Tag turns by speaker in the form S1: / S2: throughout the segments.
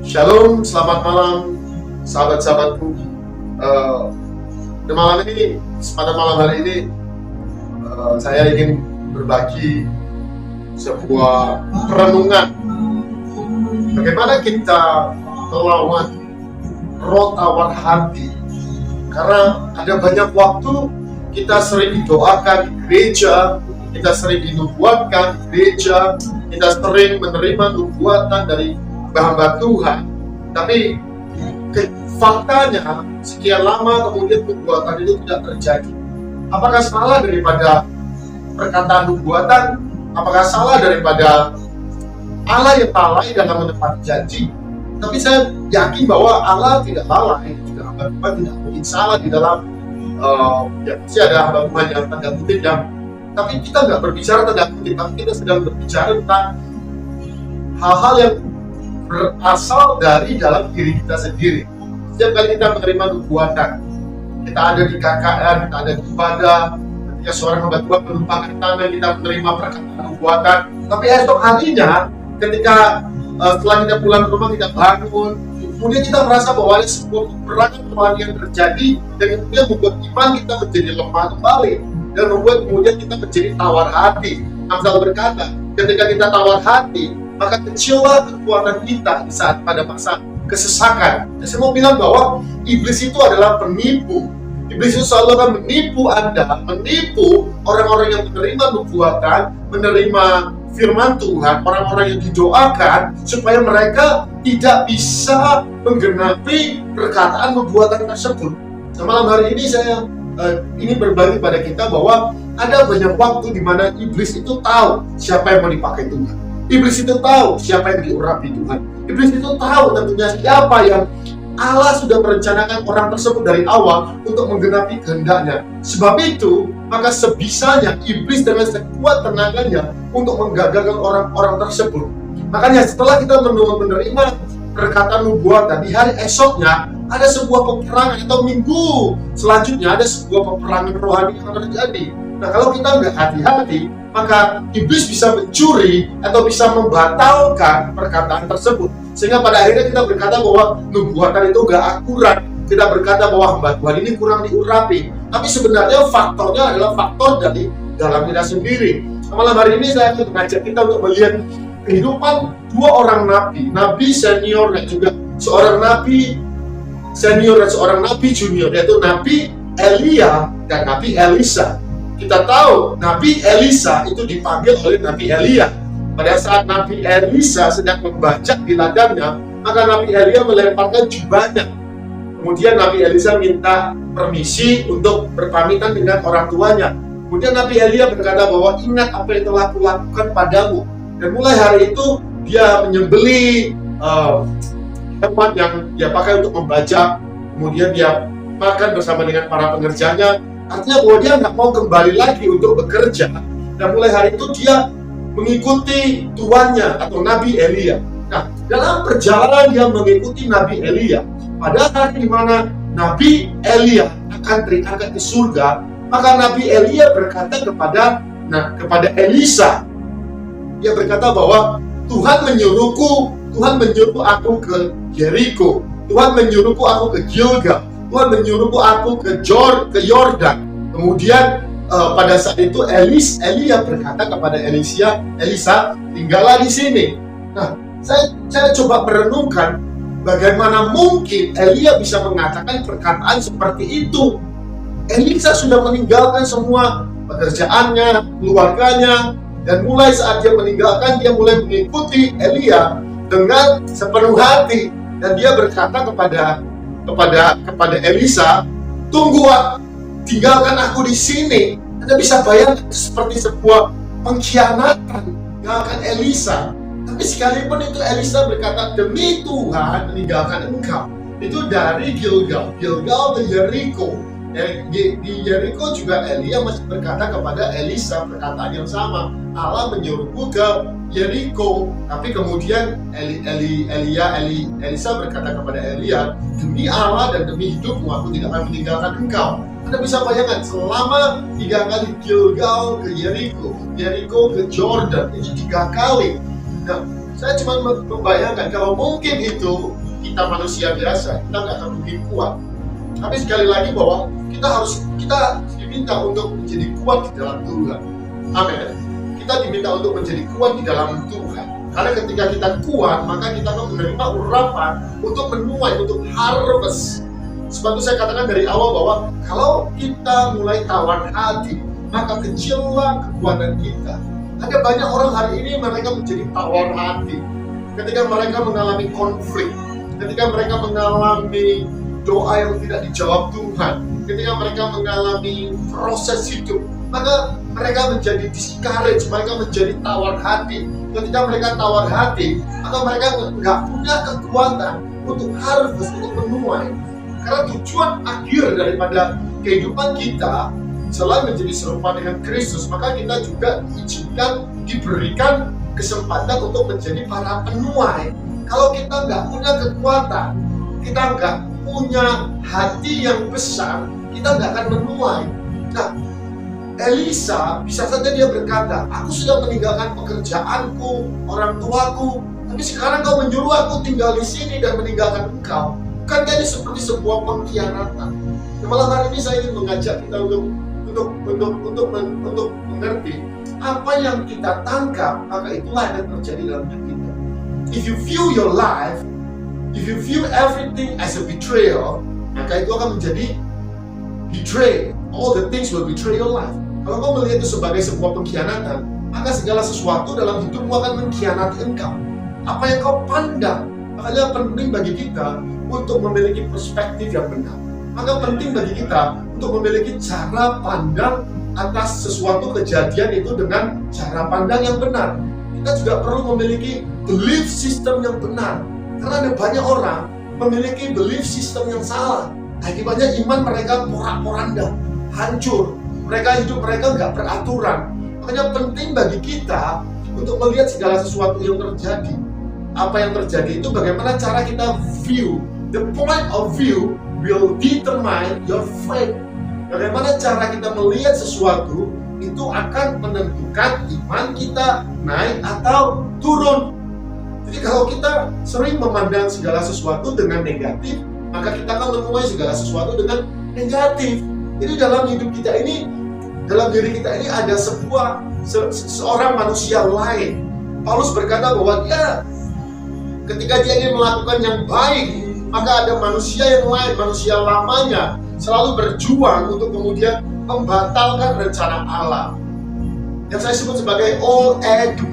S1: Shalom, selamat malam sahabat-sahabatku. Malam ini, pada malam hari ini, saya ingin berbagi sebuah perenungan. Bagaimana kita melawan roh tawar hati. Karena ada banyak waktu kita sering didoakan di gereja, kita sering dinubuatkan di gereja, kita sering menerima nubuatan dari hamba Tuhan, tapi faktanya sekian lama kemudian nubuatan itu tidak terjadi. Apakah salah daripada perkataan nubuatan? Apakah salah daripada Allah yang lalai dalam menepati janji? Tapi saya yakin bahwa Allah tidak lalai, juga hamba Tuhan tidak mungkin salah di dalam pasti ada hamba Tuhan yang tanda kutip yang, tapi kita nggak berbicara tanda kutip, tapi kita sedang berbicara tentang hal-hal yang berasal dari dalam diri kita sendiri. Setiap kali kita menerima nubuatan, kita ada di KKR, kita ada di ibadah, ketika seorang hamba Tuhan menumpahkan tangan, kita menerima perkataan nubuatan. Tapi esok harinya, ketika setelah kita pulang ke rumah, kita bangun, kemudian kita merasa bahwa ada sebuah peperangan rohani yang terjadi, dan kemudian membuat iman kita menjadi lemah kembali, dan membuat kemudian kita menjadi tawar hati. Amsal berkata, ketika kita tawar hati, maka kecillah kekuatan kita di saat pada masa kesesakan. Saya mau bilang bahwa iblis itu adalah penipu. Iblis itu selalu akan menipu Anda, menipu orang-orang yang menerima nubuatan, menerima firman Tuhan, orang-orang yang didoakan, supaya mereka tidak bisa menggenapi perkataan nubuatan tersebut. Nah, malam hari ini saya ini berbagi pada kita bahwa ada banyak waktu di mana iblis itu tahu siapa yang mau dipakai Tuhan. Iblis itu tahu siapa yang diurapi Tuhan. Iblis itu tahu tentunya siapa yang Allah sudah merencanakan orang tersebut dari awal untuk menggenapi kehendaknya. Sebab itu, maka sebisanya iblis dengan sekuat tenaganya untuk menggagalkan orang-orang tersebut. Makanya setelah kita menerima perkataan nubuatan, di hari esoknya ada sebuah peperangan, atau minggu selanjutnya ada sebuah peperangan rohani yang terjadi. Nah, kalau kita nggak hati-hati, maka iblis bisa mencuri atau bisa membatalkan perkataan tersebut. Sehingga pada akhirnya kita berkata bahwa nubuatan itu nggak akurat. Kita berkata bahwa hamba Tuhan ini kurang diurapi. Tapi sebenarnya faktornya adalah faktor dari dalam kita sendiri. Malam hari ini saya akan mengajak kita untuk melihat kehidupan dua orang nabi. Nabi senior dan juga seorang nabi senior dan seorang nabi junior, yaitu Nabi Elia dan Nabi Elisa. Kita tahu Nabi Elisa itu dipanggil oleh Nabi Elia. Pada saat Nabi Elisa sedang membajak di ladangnya, maka Nabi Elia melemparkan jubahnya. Kemudian Nabi Elisa minta permisi untuk berpamitan dengan orang tuanya. Kemudian Nabi Elia berkata bahwa ingat apa yang telah kulakukan padamu. Dan mulai hari itu dia menyembelih hewan yang dia pakai untuk membajak. Kemudian dia makan bersama dengan para pengerjanya. Artinya bahwa dia nggak mau kembali lagi untuk bekerja. Dan mulai hari itu dia mengikuti tuannya atau Nabi Elia. Nah, dalam perjalanan dia mengikuti Nabi Elia, pada hari di mana Nabi Elia akan diangkat ke surga, maka Nabi Elia berkata kepada Elisa, dia berkata bahwa Tuhan menyuruh aku ke Jericho, Tuhan menyuruhku aku ke Gilgal, Tuhan menyuruhku aku ke Yordan. Kemudian pada saat itu Elia berkata kepada Elisa, tinggallah di sini. Nah, saya coba merenungkan bagaimana mungkin Elia bisa mengatakan perkataan seperti itu. Elisa sudah meninggalkan semua pekerjaannya, keluarganya, dan mulai saat dia meninggalkan, dia mulai mengikuti Elia dengan sepenuh hati. Dan dia berkata kepada Elisa, tunggu, tinggalkan aku di sini. Anda bisa bayangkan seperti sebuah pengkhianatan tinggalkan Elisa. Tapi sekalipun itu Elisa berkata, demi Tuhan meninggalkan engkau. Itu dari Gilgal ke Jericho. Di Jericho juga Elia masih berkata kepada Elisa perkataan yang sama. Allah menyuruhku ke Jericho. Tapi kemudian Elisa berkata kepada Elia, demi Allah dan demi hidupmu aku tidak akan meninggalkan engkau. Anda bisa bayangkan selama 3 kali Gilgal ke Jericho ke Jordan, itu 3 kali. Nah, Saya cuma membayangkan kalau mungkin itu kita manusia biasa, kita nggak akan mungkin kuat. Tapi sekali lagi bahwa kita diminta untuk menjadi kuat di dalam Tuhan. Amin. Kita diminta untuk menjadi kuat di dalam Tuhan. Karena ketika kita kuat, maka kita akan menerima urapan untuk menuai, untuk harvest. Sebab itu saya katakan dari awal bahwa kalau kita mulai tawar hati, maka kecillah kekuatan kita. Ada banyak orang hari ini mereka menjadi tawar hati. Ketika mereka mengalami konflik, ketika mereka mengalami doa yang tidak dijawab Tuhan, ketika mereka mengalami proses hidup, maka mereka menjadi discouraged, mereka menjadi tawar hati. Ketika mereka tawar hati, maka mereka nggak punya kekuatan untuk harvest, untuk menuai. Karena tujuan akhir daripada kehidupan kita selain menjadi serupa dengan Kristus, maka kita juga diizinkan, diberikan kesempatan untuk menjadi para penuai. Kalau kita nggak punya kekuatan, kita nggak punya hati yang besar, kita nggak akan menuai. Nah, Elisa bisa saja dia berkata, aku sudah meninggalkan pekerjaanku, orang tuaku, tapi sekarang kau menyuruh aku tinggal di sini dan meninggalkan engkau. Bukankah ini seperti sebuah pengkhianatan? Nah, malam hari ini saya ingin mengajak kita untuk mengerti apa yang kita tangkap, maka itulah yang terjadi dalam hidup kita. If you view your life, if you view everything as a betrayal, maka itu akan menjadi betray. All the things will betray your life. Kalau kau melihat itu sebagai sebuah pengkhianatan, maka segala sesuatu dalam hidupmu akan mengkhianati engkau. Apa yang kau pandang, makanya penting bagi kita untuk memiliki perspektif yang benar. Maka penting bagi kita untuk memiliki cara pandang atas sesuatu kejadian itu dengan cara pandang yang benar. Kita juga perlu memiliki belief system yang benar. Karena ada banyak orang memiliki belief system yang salah. Akibatnya iman mereka porak-poranda, hancur. Hidup mereka nggak beraturan. Makanya penting bagi kita untuk melihat segala sesuatu yang terjadi. Apa yang terjadi itu bagaimana cara kita view. The point of view will determine your faith. Bagaimana cara kita melihat sesuatu itu akan menentukan iman kita naik atau turun. Jadi kalau kita sering memandang segala sesuatu dengan negatif, maka kita akan menuai segala sesuatu dengan negatif. Jadi dalam hidup kita ini, dalam diri kita ini ada seorang manusia lain. Paulus berkata bahwa ketika dia ingin melakukan yang baik, maka ada manusia yang lain, manusia lamanya selalu berjuang untuk kemudian membatalkan rencana Allah. Yang saya sebut sebagai old Adam,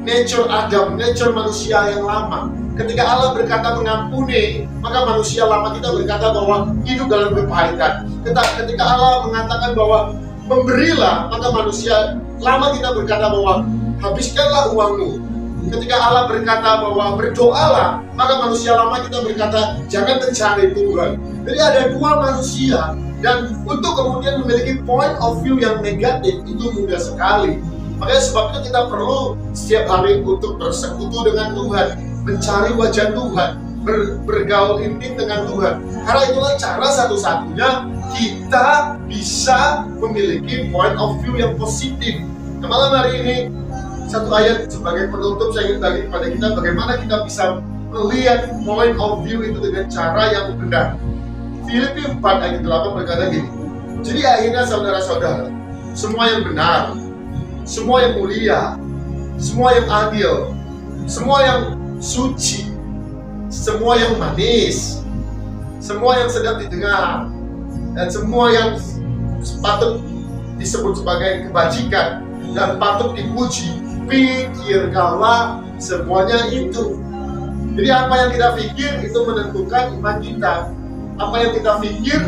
S1: nature Adam, nature manusia yang lama. Ketika Allah berkata mengampuni, maka manusia lama kita berkata bahwa hidup dalam kebaikan. Ketika Allah mengatakan bahwa memberilah, maka manusia lama kita berkata bahwa habiskanlah uangmu. Ketika Allah berkata bahwa berdoalah, maka manusia lama kita berkata jangan mencari Tuhan. Jadi ada dua manusia, dan untuk kemudian memiliki point of view yang negatif itu mudah sekali. Makanya sebab itu kita perlu setiap hari untuk bersekutu dengan Tuhan, mencari wajah Tuhan, bergaul intim dengan Tuhan. Karena itulah cara satu-satunya kita bisa memiliki point of view yang positif. Nah, malam hari ini satu ayat sebagai penutup saya ingin bagi kepada kita bagaimana kita bisa melihat point of view itu dengan cara yang benar. Filipi 4 ayat 8 berkata gini, jadi akhirnya saudara-saudara, semua yang benar, semua yang mulia, semua yang adil, semua yang suci, semua yang manis, semua yang sedap didengar, dan semua yang patut disebut sebagai kebajikan dan patut dipuji, pikirkanlah semuanya itu. Jadi apa yang kita pikir itu menentukan iman kita. Apa yang kita pikir,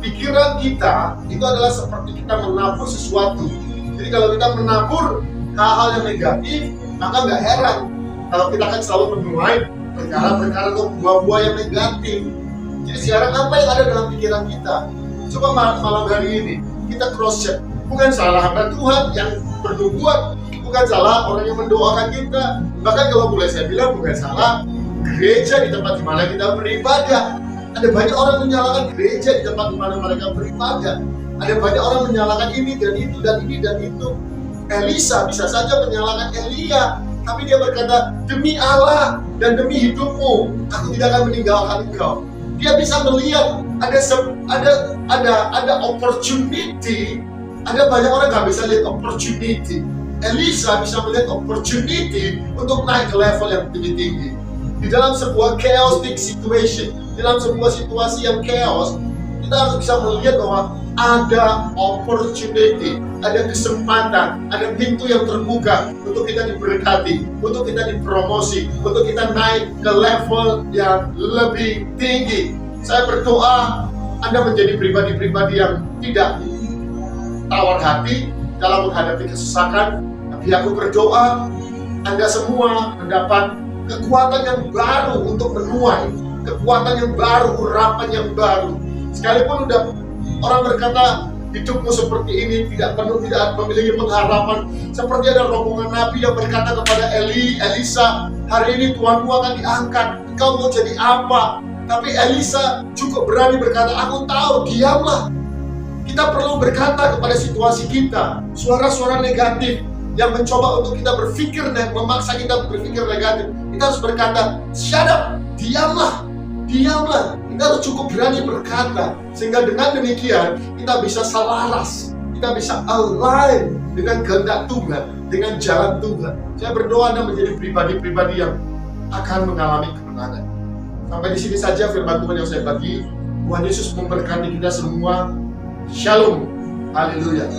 S1: pikiran kita itu adalah seperti kita menabur sesuatu. Jadi kalau kita menabur hal-hal yang negatif, maka nggak heran kalau kita akan selalu menuai perkara-perkara atau buah-buah yang negatif. Jadi sekarang apa yang ada dalam pikiran kita? Coba malam hari ini kita cross check. Bukan salah hamba Tuhan yang bernubuat, bukan salah orang yang mendoakan kita. Bahkan kalau boleh saya bilang bukan salah gereja di tempat di mana kita beribadah. Ada banyak orang menyalahkan gereja di tempat di mana mereka beribadah. Ada banyak orang menyalahkan ini dan itu dan ini dan itu. Elisa bisa saja menyalahkan Elia. tapi dia berkata, demi Allah dan demi hidupmu, aku tidak akan meninggalkan engkau. Dia bisa melihat ada opportunity. Ada banyak orang nggak bisa lihat opportunity. Elisa bisa melihat opportunity untuk naik ke level yang tinggi-tinggi. Di dalam sebuah chaotic situation, dalam sebuah situasi yang chaos, kita harus bisa melihat bahwa ada opportunity, ada kesempatan, ada pintu yang terbuka untuk kita diberkati, untuk kita dipromosi, untuk kita naik ke level yang lebih tinggi. Saya berdoa Anda menjadi pribadi-pribadi yang tidak tawar hati dalam menghadapi kesusahan, tapi aku berdoa Anda semua mendapat kekuatan yang baru untuk menuai, kekuatan yang baru, urapan yang baru. Sekalipun udah orang berkata hidupmu seperti ini, tidak memiliki pengharapan, seperti ada rombongan Nabi yang berkata kepada Elisa, hari ini Tuhanmu akan diangkat, engkau mau jadi apa? Tapi Elisa cukup berani berkata, aku tahu, diamlah. Kita perlu berkata kepada situasi kita, suara-suara negatif yang mencoba untuk kita berpikir, memaksa kita berpikir negatif. Kita harus berkata, shut up, diamlah. Kita harus cukup berani berkata, sehingga dengan demikian kita bisa selaras, kita bisa align dengan kehendak Tuhan, dengan jalan Tuhan. Saya berdoa Anda menjadi pribadi-pribadi yang akan mengalami kemenangan. Sampai di sini saja firman Tuhan yang saya bagi. Tuhan Yesus memberkati kita semua. Shalom. Haleluya.